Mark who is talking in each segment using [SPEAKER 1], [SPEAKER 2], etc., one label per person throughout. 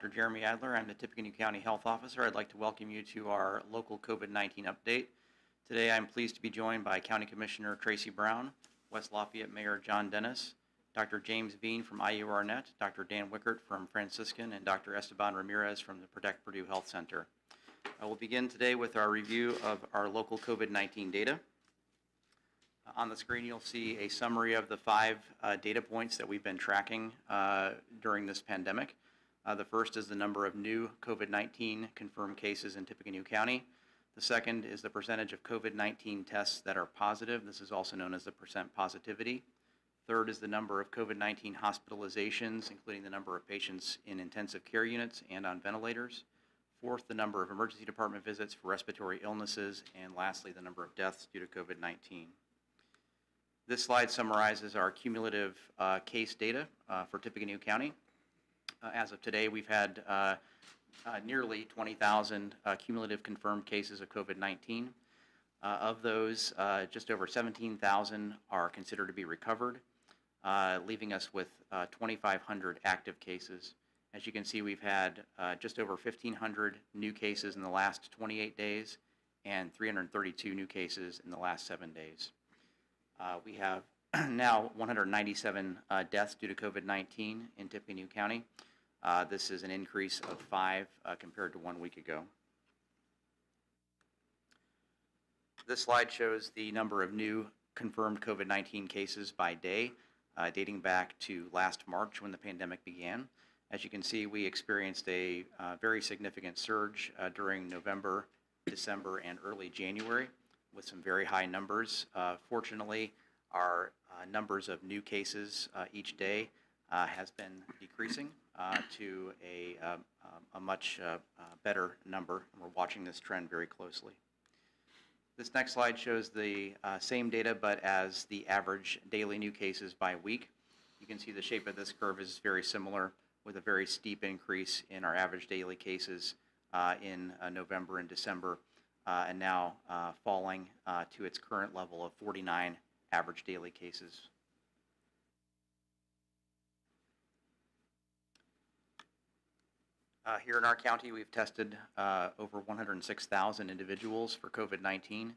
[SPEAKER 1] Dr. Jeremy Adler. I'm the Tippecanoe County Health Officer. I'd like to welcome you to our local COVID-19 update. Today I'm pleased to be joined by County Commissioner Tracy Brown, West Lafayette Mayor John Dennis, Dr. James Bean from IURNet, Dr. Dan Wickert from Franciscan, and Dr. Esteban Ramirez from the Protect Purdue Health Center. I will begin today with our review of our local COVID-19 data. On the screen you'll see a summary of the 5 data points that we've been tracking during this pandemic. The first is the number of new COVID-19 confirmed cases in Tippecanoe County. The second is the percentage of COVID-19 tests that are positive. This is also known as the percent positivity. Third is the number of COVID-19 hospitalizations, including the number of patients in intensive care units and on ventilators. Fourth, the number of emergency department visits for respiratory illnesses. And lastly, the number of deaths due to COVID-19. This slide summarizes our cumulative case data for Tippecanoe County. As of today, we've had nearly 20,000 cumulative confirmed cases of COVID-19. Of those, just over 17,000 are considered to be recovered, leaving us with 2,500 active cases. As you can see, we've had just over 1,500 new cases in the last 28 days and 332 new cases in the last 7 days. We have now 197 deaths due to COVID-19 in Tippecanoe County. This is an increase of 5 compared to 1 week ago. This slide shows the number of new confirmed COVID-19 cases by day, dating back to last March when the pandemic began. As you can see, we experienced a very significant surge during November, December, and early January with some very high numbers. Fortunately, our numbers of new cases each day has been decreasing to a much better number. We're watching this trend very closely. This next slide shows the same data, but as the average daily new cases by week. You can see the shape of this curve is very similar, with a very steep increase in our average daily cases in November and December, and now falling to its current level of 49 average daily cases. Here in our county, we've tested over 106,000 individuals for COVID-19,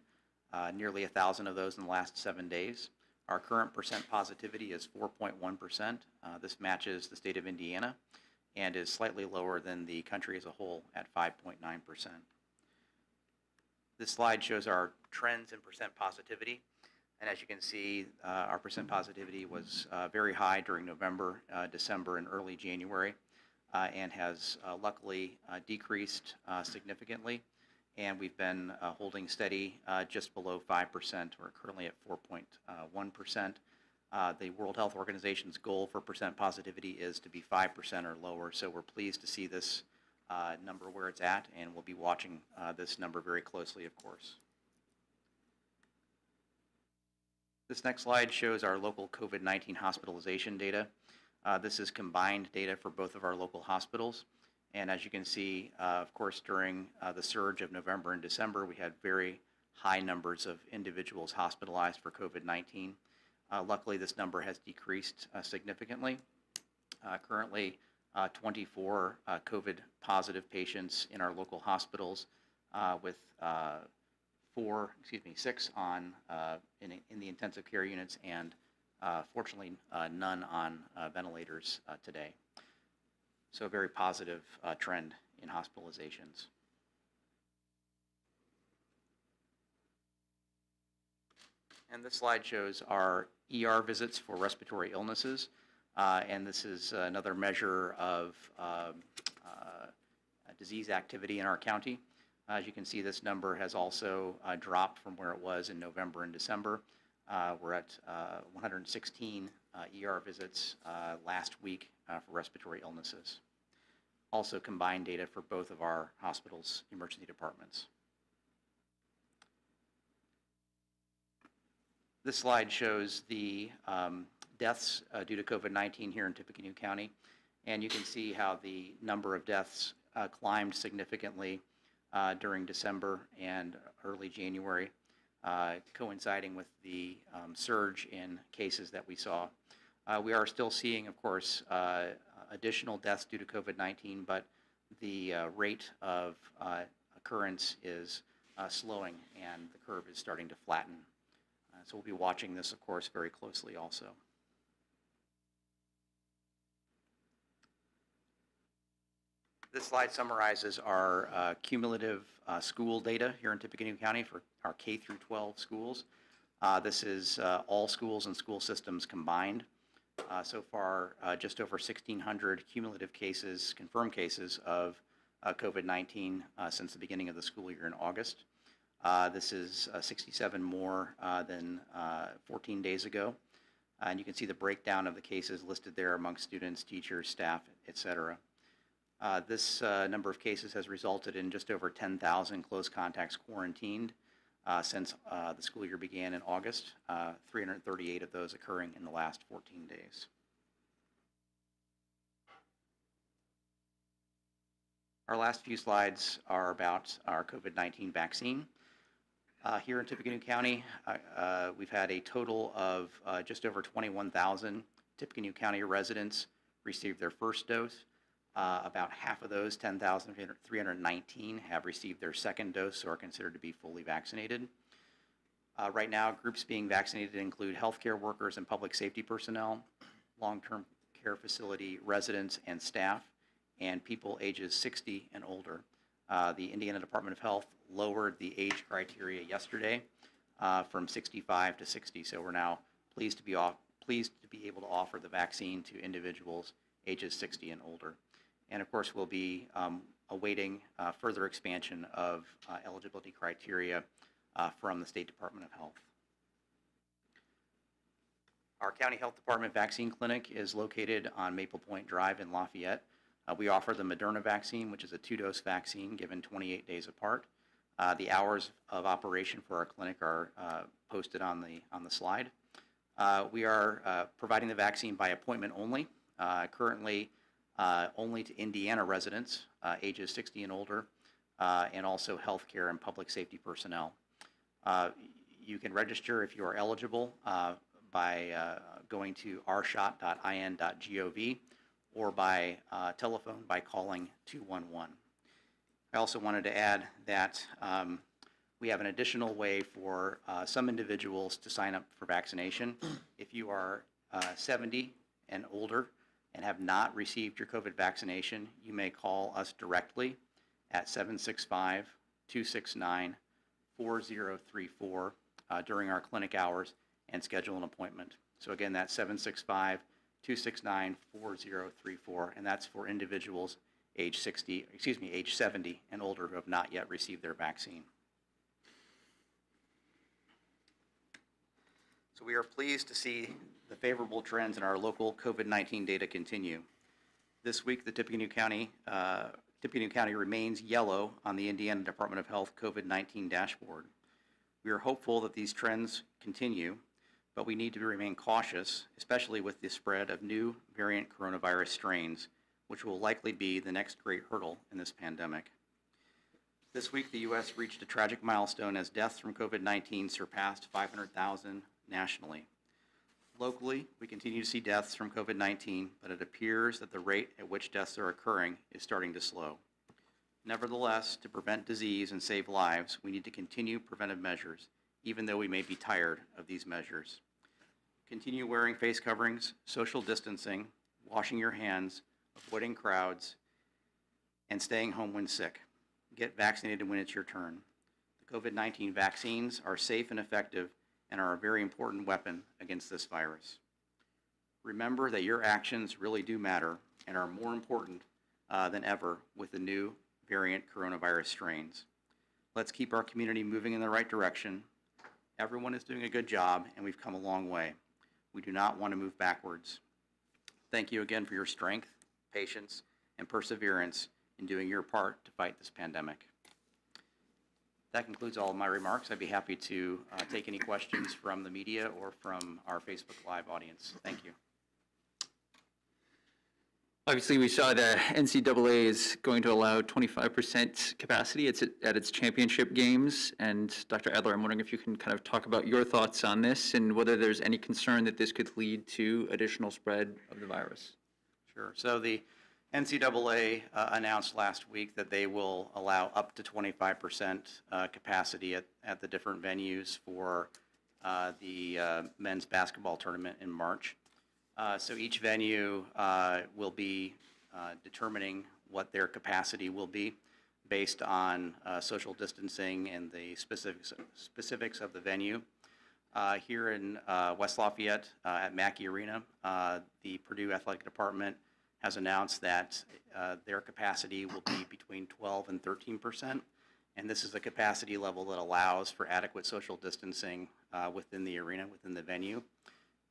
[SPEAKER 1] nearly 1,000 of those in the last 7 days. Our current percent positivity is 4.1%. This matches the state of Indiana and is slightly lower than the country as a whole at 5.9%. This slide shows our trends in percent positivity. And as you can see, our percent positivity was very high during November, December, and early January. And has luckily decreased significantly, and we've been holding steady just below 5%. We're currently at 4.1%. The World Health Organization's goal for percent positivity is to be 5% or lower, so we're pleased to see this number where it's at, and we'll be watching this number very closely, of course. This next slide shows our local COVID-19 hospitalization data. This is combined data for both of our local hospitals. And as you can see, of course, during the surge of November and December, we had very high numbers of individuals hospitalized for COVID-19. Luckily, this number has decreased significantly. Currently, 24 COVID-positive patients in our local hospitals with 6 on in the intensive care units, and fortunately, none on ventilators today. So a very positive trend in hospitalizations. And this slide shows our ER visits for respiratory illnesses. And this is another measure of disease activity in our county. As you can see, this number has also dropped from where it was in November and December. We're at 116 ER visits last week for respiratory illnesses. Also combined data for both of our hospitals' emergency departments. This slide shows the deaths due to COVID-19 here in Tippecanoe County, and you can see how the number of deaths climbed significantly during December and early January. Coinciding with the surge in cases that we saw. We are still seeing, of course, a additional deaths due to COVID-19, but the rate of occurrence is slowing and the curve is starting to flatten. So we'll be watching this, of course, very closely also. This slide summarizes our cumulative school data here in Tippecanoe County for our K through 12 schools. This is all schools and school systems combined. So far, just over 1,600 cumulative cases, confirmed cases of COVID-19 since the beginning of the school year in August. This is 67 more than 14 days ago. And you can see the breakdown of the cases listed there among students, teachers, staff, et cetera. This number of cases has resulted in just over 10,000 close contacts quarantined since the school year began in August, 338 of those occurring in the last 14 days. Our last few slides are about our COVID-19 vaccine. Here in Tippecanoe County, we've had a total of just over 21,000 Tippecanoe County residents receive their first dose. About half of those, 10,319, have received their second dose, so are considered to be fully vaccinated. Right now, groups being vaccinated include healthcare workers and public safety personnel, long-term care facility residents and staff, and people ages 60 and older. The Indiana Department of Health lowered the age criteria yesterday from 65 to 60, so we're now pleased to be able to offer the vaccine to individuals ages 60 and older. And of course, we'll be awaiting further expansion of eligibility criteria from the State Department of Health. Our County Health Department vaccine clinic is located on Maple Point Drive in Lafayette. We offer the Moderna vaccine, which is a 2-dose vaccine given 28 days apart. The hours of operation for our clinic are posted on the slide. We are providing the vaccine by appointment only. Currently, only to Indiana residents, ages 60 and older, and also healthcare and public safety personnel. You can register if you are eligible by going to rshot.in.gov or by telephone by calling 211. I also wanted to add that we have an additional way for some individuals to sign up for vaccination. If you are 70 and older and have not received your COVID vaccination, you may call us directly at 765-269-4034 during our clinic hours and schedule an appointment. So again, that's 765-269-4034, and that's for individuals age 70 and older who have not yet received their vaccine. So we are pleased to see the favorable trends in our local COVID-19 data continue. This week, the Tippecanoe County remains yellow on the Indiana Department of Health COVID-19 dashboard. We are hopeful that these trends continue, but we need to remain cautious, especially with the spread of new variant coronavirus strains, which will likely be the next great hurdle in this pandemic. This week, the U.S. reached a tragic milestone as deaths from COVID-19 surpassed 500,000 nationally. Locally, we continue to see deaths from COVID-19, but it appears that the rate at which deaths are occurring is starting to slow. Nevertheless, to prevent disease and save lives, we need to continue preventive measures, even though we may be tired of these measures. Continue wearing face coverings, social distancing, washing your hands, avoiding crowds, and staying home when sick. Get vaccinated when it's your turn. The COVID-19 vaccines are safe and effective and are a very important weapon against this virus. Remember that your actions really do matter and are more important than ever with the new variant coronavirus strains. Let's keep our community moving in the right direction. Everyone is doing a good job, and we've come a long way. We do not want to move backwards. Thank you again for your strength, patience, and perseverance in doing your part to fight this pandemic. That concludes all of my remarks. I'd be happy to take any questions from the media or from our Facebook Live audience. Thank you.
[SPEAKER 2] Obviously, we saw the NCAA is going to allow 25% capacity at its championship games. And Dr. Adler, I'm wondering if you can kind of talk about your thoughts on this and whether there's any concern that this could lead to additional spread of the virus.
[SPEAKER 1] Sure. So the NCAA announced last week that they will allow up to 25% capacity at the different venues for the men's basketball tournament in March. So each venue will be determining what their capacity will be based on social distancing and the specifics of the venue. Here in West Lafayette at Mackey Arena, the Purdue Athletic Department has announced that their capacity will be between 12 and 13%, and this is a capacity level that allows for adequate social distancing within the arena, within the venue.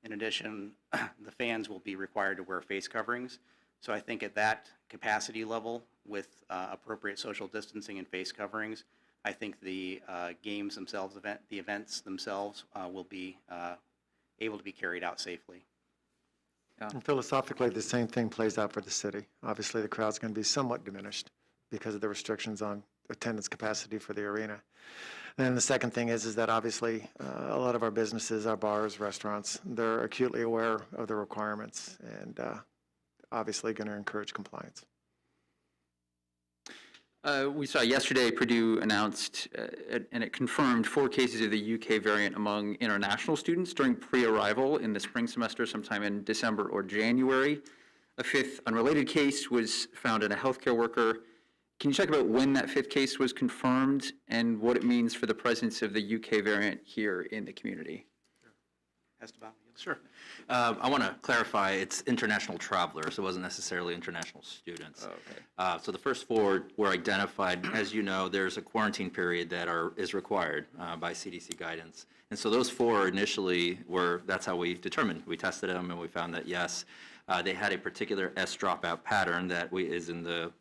[SPEAKER 1] In addition, the fans will be required to wear face coverings. So I think at that capacity level, with appropriate social distancing and face coverings, I think the games themselves, the events themselves will be able to be carried out safely.
[SPEAKER 2] Yeah.
[SPEAKER 3] And philosophically, the same thing plays out for the city. Obviously, the crowd's going to be somewhat diminished because of the restrictions on attendance capacity for the arena. And then the second thing is that obviously a lot of our businesses, our bars, restaurants, they're acutely aware of the requirements and obviously going to encourage compliance.
[SPEAKER 2] We saw yesterday Purdue announced, and it confirmed 4 cases of the UK variant among international students during pre-arrival in the spring semester sometime in December or January. A 5th unrelated case was found in a healthcare worker. Can you talk about when that 5th case was confirmed and what it means for the presence of the UK variant here in the community?
[SPEAKER 1] Esteban?
[SPEAKER 4] Sure. I want to clarify, it's international travelers. It wasn't necessarily international students.
[SPEAKER 2] Oh, okay.
[SPEAKER 4] So the first 4 were identified. As you know, there's a quarantine period that is required by CDC guidance. And so those 4 initially that's how we determined. We tested them and we found that, yes, they had a particular S dropout pattern that is in the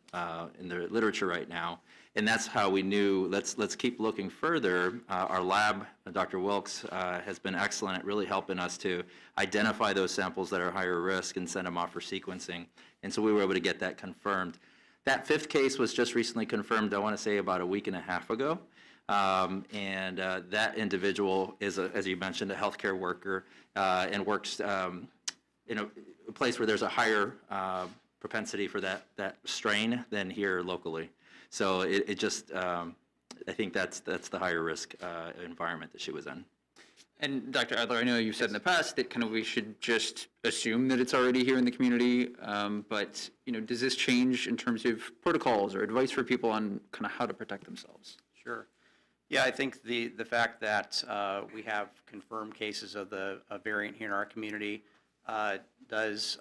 [SPEAKER 4] literature right now. And that's how we knew, let's keep looking further. Our lab, Dr. Wilkes, has been excellent at really helping us to identify those samples that are higher risk and send them off for sequencing. And so we were able to get that confirmed. That 5th case was just recently confirmed, I want to say about a week and a half ago. That individual is, as you mentioned, a healthcare worker and works in a place where there's a higher propensity for that strain than here locally. So it just, I think that's the higher risk environment that she was in.
[SPEAKER 2] And Dr. Adler, I know you've said in the past that kind of we should just assume that it's already here in the community, but does this change in terms of protocols or advice for people on kind of how to protect themselves?
[SPEAKER 1] Sure. Yeah, I think the fact that we have confirmed cases of the variant here in our community does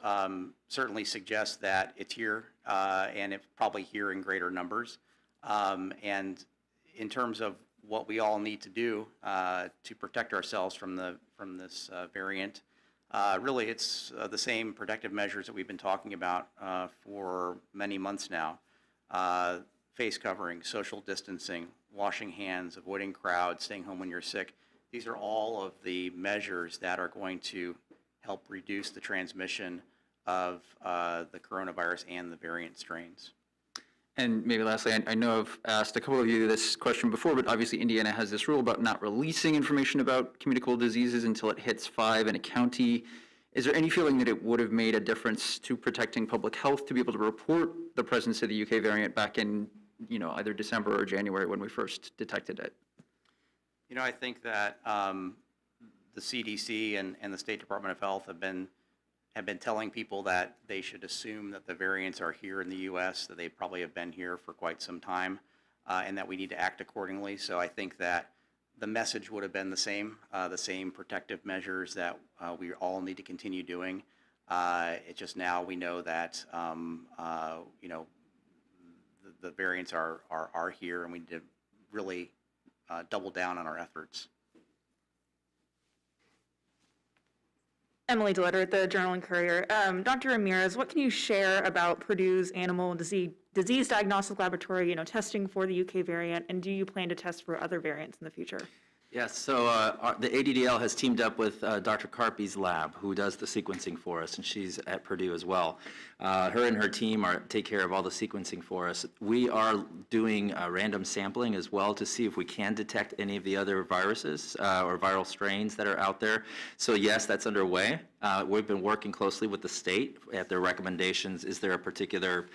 [SPEAKER 1] certainly suggest that it's here and it's probably here in greater numbers. And in terms of what we all need to do to protect ourselves from this variant, really it's the same protective measures that we've been talking about for many months now. Face covering, social distancing, washing hands, avoiding crowds, staying home when you're sick. These are all of the measures that are going to help reduce the transmission of the coronavirus and the variant strains.
[SPEAKER 2] And maybe lastly, I know I've asked a couple of you this question before, but obviously Indiana has this rule about not releasing information about communicable diseases until it hits 5 in a county. Is there any feeling that it would have made a difference to protecting public health to be able to report the presence of the UK variant back in, either December or January when we first detected it?
[SPEAKER 1] I think that the CDC and the State Department of Health have been telling people that they should assume that the variants are here in the U.S., that they probably have been here for quite some time, and that we need to act accordingly. So I think that the message would have been the same protective measures that we all need to continue doing. It's just now we know that the variants are here, and we need to really double down on our efforts.
[SPEAKER 5] Emily DeLetter at the Journal and Courier. Dr. Ramirez, what can you share about Purdue's animal disease diagnostic laboratory, testing for the UK variant, and do you plan to test for other variants in the future?
[SPEAKER 4] Yes, so the ADDL has teamed up with Dr. Carpy's lab, who does the sequencing for us, and she's at Purdue as well. Her and her team take care of all the sequencing for us. We are doing random sampling as well to see if we can detect any of the other viruses or viral strains that are out there. So yes, that's underway. We've been working closely with the state at their recommendations. Is there a particular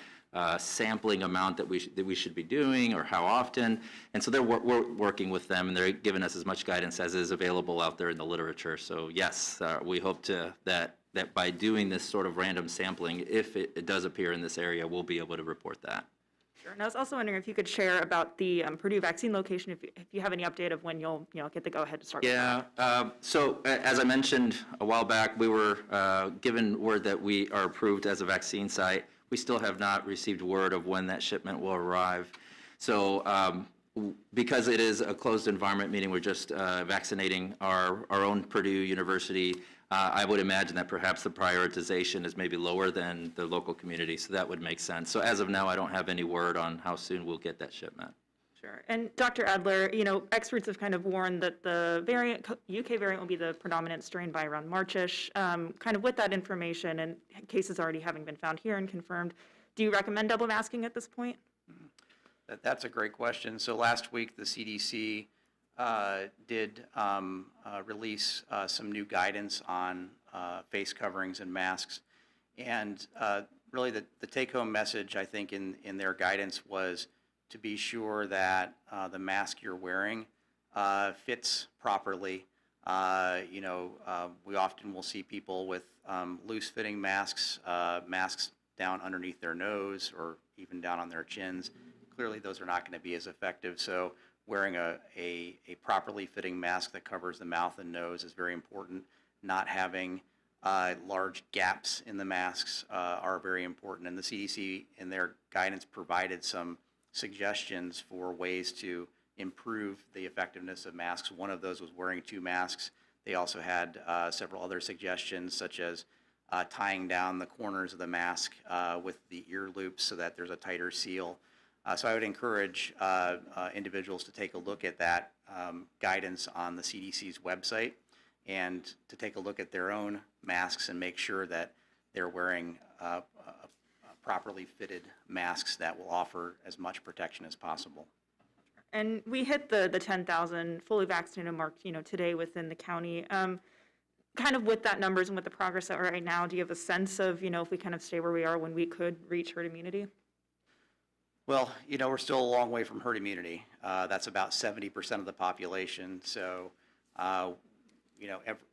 [SPEAKER 4] sampling amount that we should be doing, or how often? And so we're working with them, and they're giving us as much guidance as is available out there in the literature. So yes, we hope that by doing this sort of random sampling, if it does appear in this area, we'll be able to report that.
[SPEAKER 5] Sure. And I was also wondering if you could share about the Purdue vaccine location, if you have any update of when you'll get the go-ahead to start with that.
[SPEAKER 4] Yeah, so as I mentioned a while back, we were given word that we are approved as a vaccine site. We still have not received word of when that shipment will arrive. So because it is a closed environment, meaning we're just vaccinating our own Purdue University, I would imagine that perhaps the prioritization is maybe lower than the local community, so that would make sense. So as of now, I don't have any word on how soon we'll get that shipment.
[SPEAKER 5] Sure. And Dr. Adler, experts have kind of warned that the UK variant will be the predominant strain by around Marchish. Kind of with that information and cases already having been found here and confirmed, do you recommend double masking at this point?
[SPEAKER 1] That's a great question. So last week, the CDC did release some new guidance on face coverings and masks. And really the take-home message, I think, in their guidance was to be sure that the mask you're wearing fits properly. We often will see people with loose-fitting masks, masks down underneath their nose or even down on their chins. Clearly, those are not going to be as effective. So wearing a properly fitting mask that covers the mouth and nose is very important. Not having large gaps in the masks are very important. And the CDC, in their guidance, provided some suggestions for ways to improve the effectiveness of masks. One of those was wearing 2 masks. They also had several other suggestions, such as tying down the corners of the mask with the ear loops so that there's a tighter seal. So I would encourage individuals to take a look at that guidance on the CDC's website and to take a look at their own masks and make sure that they're wearing properly fitted masks that will offer as much protection as possible.
[SPEAKER 5] And we hit the 10,000 fully vaccinated mark, today within the county. Kind of with that numbers and with the progress that we're right now, do you have a sense of, if we kind of stay where we are, when we could reach herd immunity?
[SPEAKER 1] Well, we're still a long way from herd immunity. That's about 70% of the population. So,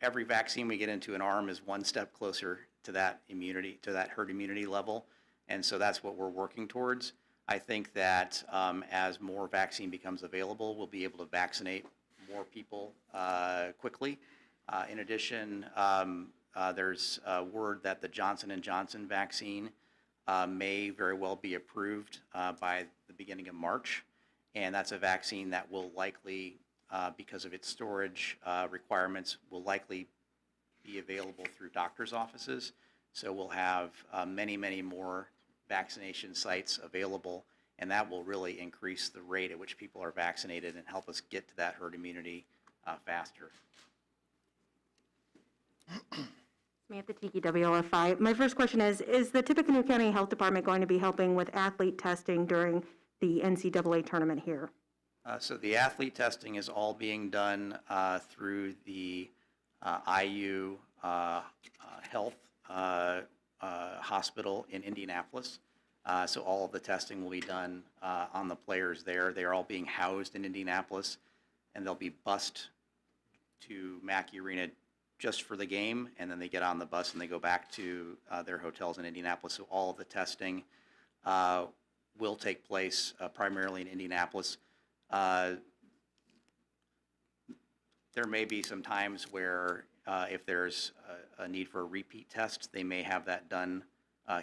[SPEAKER 1] every vaccine we get into an arm is one step closer to that immunity, to that herd immunity level. And so that's what we're working towards. I think that as more vaccine becomes available, we'll be able to vaccinate more people quickly. In addition, there's word that the Johnson & Johnson vaccine may very well be approved by the beginning of March. And that's a vaccine that will likely, because of its storage requirements, will likely be available through doctors' offices. So we'll have many, many more vaccination sites available, and that will really increase the rate at which people are vaccinated and help us get to that herd immunity faster.
[SPEAKER 6] Samantha Tiki, WLFI. My first question is the Tippecanoe County Health Department going to be helping with athlete testing during the NCAA tournament here?
[SPEAKER 1] So the athlete testing is all being done through the IU Health Hospital in Indianapolis. So all of the testing will be done on the players there. They're all being housed in Indianapolis, and they'll be bused to Mackey Arena just for the game, and then they get on the bus and they go back to their hotels in Indianapolis. So all of the testing will take place primarily in Indianapolis. There may be some times where if there's a need for a repeat test, they may have that done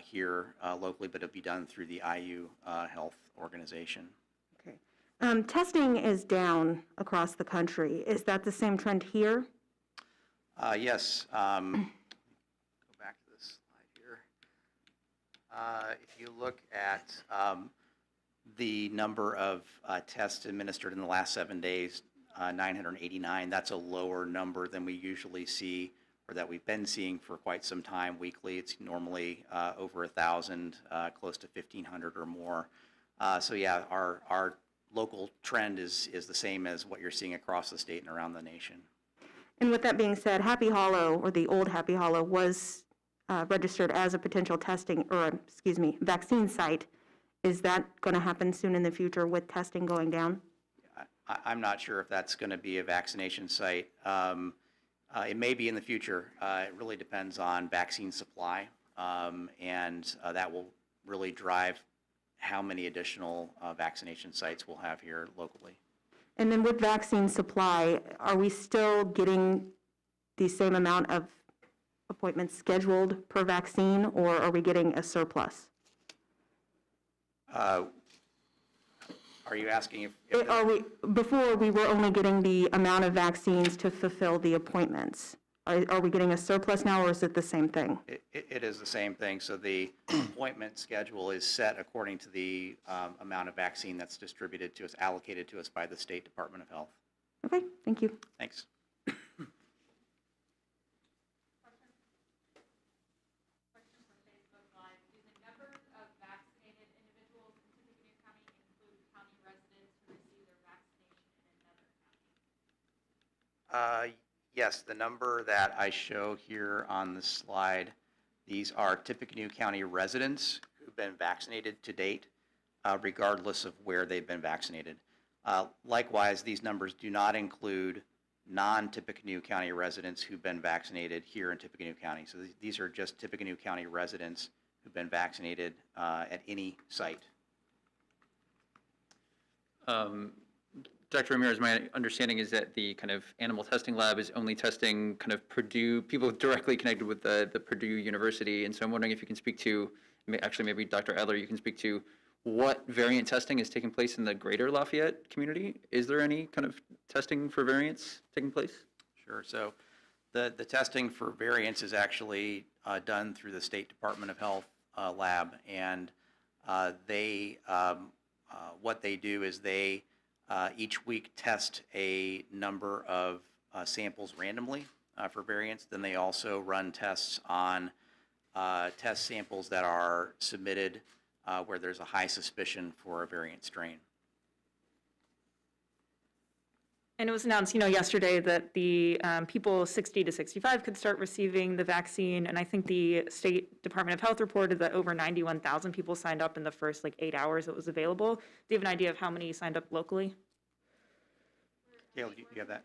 [SPEAKER 1] here locally, but it'll be done through the IU Health organization.
[SPEAKER 6] Okay. Testing is down across the country. Is that the same trend here?
[SPEAKER 1] Yes. Go back to this slide here. If you look at the number of tests administered in the last 7 days, 989. That's a lower number than we usually see or that we've been seeing for quite some time weekly. It's normally over 1,000, close to 1,500 or more. So yeah, our local trend is the same as what you're seeing across the state and around the nation.
[SPEAKER 6] And with that being said, Happy Hollow, or the old Happy Hollow, was registered as a potential testing, or excuse me, vaccine site. Is that going to happen soon in the future with testing going down?
[SPEAKER 1] I'm not sure if that's going to be a vaccination site. It may be in the future. It really depends on vaccine supply, and that will really drive how many additional vaccination sites we'll have here locally.
[SPEAKER 6] And then with vaccine supply, are we still getting the same amount of appointments scheduled per vaccine, or are we getting a surplus?
[SPEAKER 1] Are you asking if
[SPEAKER 6] Are we, before, we were only getting the amount of vaccines to fulfill the appointments. Are we getting a surplus now, or is it the same thing?
[SPEAKER 1] it is the same thing? So the appointment schedule is set according to the amount of vaccine that's distributed to us, allocated to us by the State Department of Health.
[SPEAKER 6] Okay, thank you.
[SPEAKER 1] Thanks. Yes, the number that I show here on the slide, these are Tippecanoe County residents who've been vaccinated to date, regardless of where they've been vaccinated. Likewise, these numbers do not include non-Tippecanoe County residents who've been vaccinated here in Tippecanoe County. So these are just Tippecanoe County residents who've been vaccinated at any site.
[SPEAKER 2] Dr. Ramirez, my understanding is that the kind of animal testing lab is only testing kind of Purdue, people directly connected with the Purdue University. And so I'm wondering if you can speak to, actually maybe Dr. Adler, you can speak to what variant testing is taking place in the greater Lafayette community. Is there any kind of testing for variants taking place?
[SPEAKER 1] Sure. So the testing for variants is actually done through the State Department of Health lab. And what they do is they each week test a number of samples randomly for variants. Then they also run tests on test samples that are submitted where there's a high suspicion for a variant strain.
[SPEAKER 5] And it was announced, yesterday that the people 60 to 65 could start receiving the vaccine. And I think the State Department of Health reported that over 91,000 people signed up in the first 8 hours it was available. Do you have an idea of how many signed up locally?
[SPEAKER 1] Gail, you have that?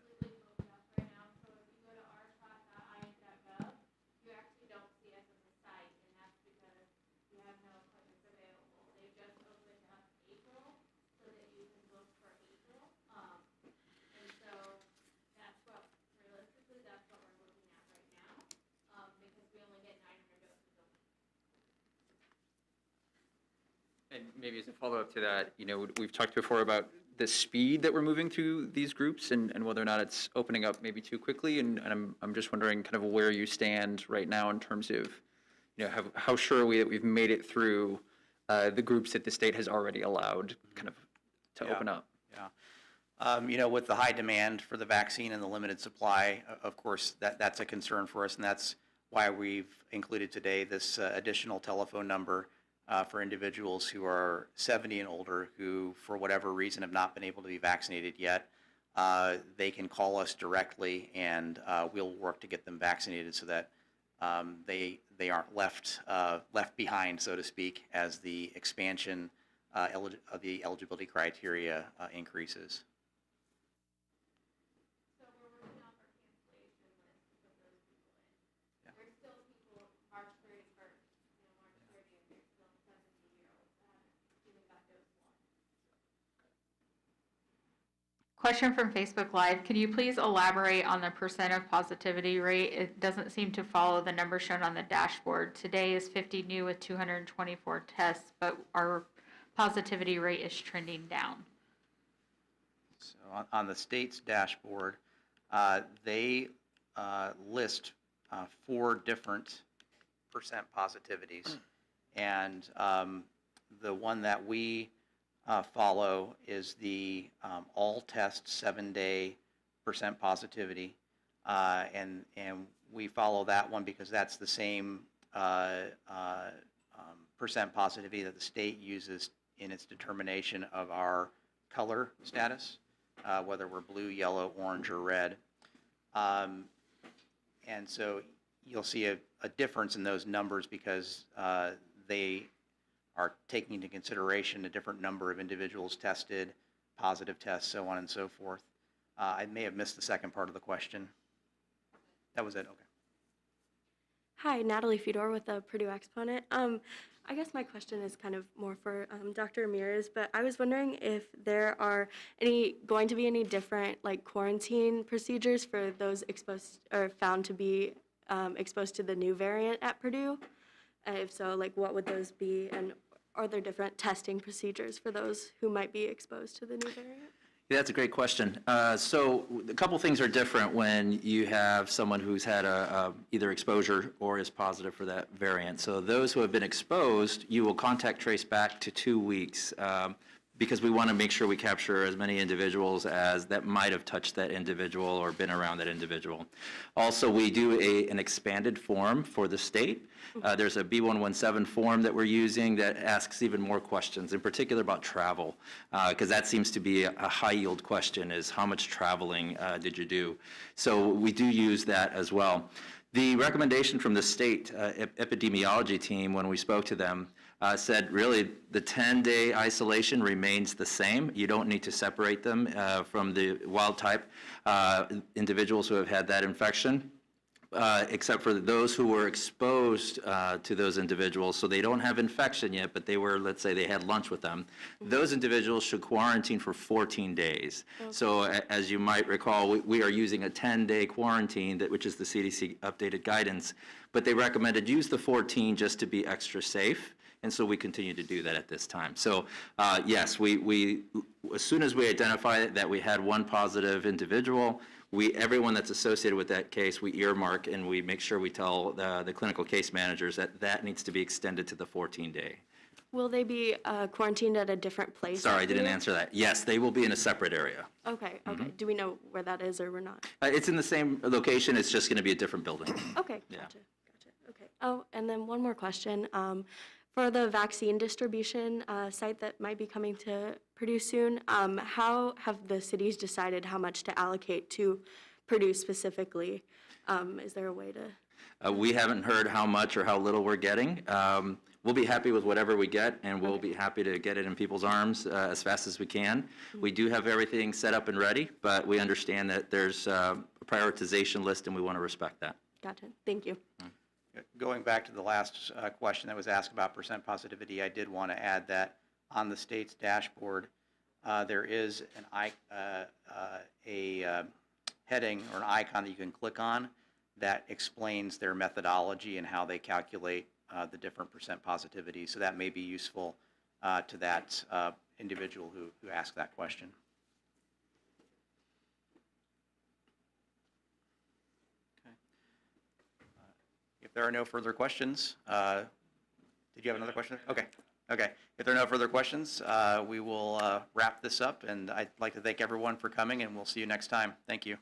[SPEAKER 2] And maybe as a follow-up to that, we've talked before about the speed that we're moving through these groups and whether or not it's opening up maybe too quickly. And I'm just wondering kind of where you stand right now in terms of, how sure are we that we've made it through the groups that the state has already allowed kind of to open up?
[SPEAKER 1] Yeah. With the high demand for the vaccine and the limited supply, of course, that's a concern for us. And that's why we've included today this additional telephone number for individuals who are 70 and older who, for whatever reason, have not been able to be vaccinated yet. They can call us directly, and we'll work to get them vaccinated so that they aren't left behind, so to speak, as the expansion of the eligibility criteria increases.
[SPEAKER 7] Question from Facebook Live. Could you please elaborate on the percent of positivity rate? It doesn't seem to follow the number shown on the dashboard. Today is 50 new with 224 tests, but our positivity rate is trending down.
[SPEAKER 1] So on the state's dashboard, they list 4 different percent positivities. And the one that we follow is the all test 7-day percent positivity. And we follow that one because that's the same percent positivity that the state uses in its determination of our color status, whether we're blue, yellow, orange, or red. And so you'll see a difference in those numbers because they are taking into consideration a different number of individuals tested, positive tests, so on and so forth. I may have missed the second part of the question. That was it, okay.
[SPEAKER 8] Hi, Natalie Fedor with the Purdue Exponent. I guess my question is kind of more for Dr. Ramirez, but I was wondering if there are going to be any different like quarantine procedures for those exposed or found to be exposed to the new variant at Purdue? If so, like what would those be, and are there different testing procedures for those who might be exposed to the new variant?
[SPEAKER 4] Yeah, that's a great question. So a couple things are different when you have someone who's had either exposure or is positive for that variant. So those who have been exposed, you will contact trace back to 2 weeks because we want to make sure we capture as many individuals as that might have touched that individual or been around that individual. Also, we do an expanded form for the state. There's a B117 form that we're using that asks even more questions, in particular about travel, because that seems to be a high yield question, is how much traveling did you do? So we do use that as well. The recommendation from the state epidemiology team when we spoke to them said really the 10-day isolation remains the same. You don't need to separate them from the wild type individuals who have had that infection. Except for those who were exposed to those individuals, so they don't have infection yet, but they were, let's say they had lunch with them. Those individuals should quarantine for 14 days. Okay. So as you might recall, we are using a 10-day quarantine, which is the CDC updated guidance, but they recommended use the 14 just to be extra safe. And so we continue to do that at this time. So yes, we as soon as we identify that we had one positive individual, everyone that's associated with that case, we earmark and we make sure we tell the clinical case managers that needs to be extended to the 14-day.
[SPEAKER 8] Will they be quarantined at a different place?
[SPEAKER 4] Sorry, I didn't answer that. Yes, they will be in a separate area.
[SPEAKER 8] Okay, okay. Mm-hmm. Do we know where that is or we're not?
[SPEAKER 4] It's in the same location, it's just going to be a different building.
[SPEAKER 8] Okay,
[SPEAKER 4] Yeah.
[SPEAKER 8] Gotcha. Okay. Oh, and then one more question. For the vaccine distribution site that might be coming to Purdue soon, how have the cities decided how much to allocate to Purdue specifically? Is there a way to?
[SPEAKER 4] We haven't heard how much or how little we're getting. We'll be happy with whatever we get, and we'll be happy to get it in people's arms as fast as we can. Mm-hmm. We do have everything set up and ready, but we understand that there's a prioritization list, and we want to respect that.
[SPEAKER 8] Gotcha. Thank you. Mm-hmm.
[SPEAKER 1] Going back to the last question that was asked about percent positivity, I did want to add that on the state's dashboard, there is a heading or an icon that you can click on that explains their methodology and how they calculate the different percent positivity. So that may be useful to that individual who asked that question. If there are no further questions, did you have another question? Okay. Okay. If there are no further questions, we will wrap this up, and I'd like to thank everyone for coming, and we'll see you next time. Thank you.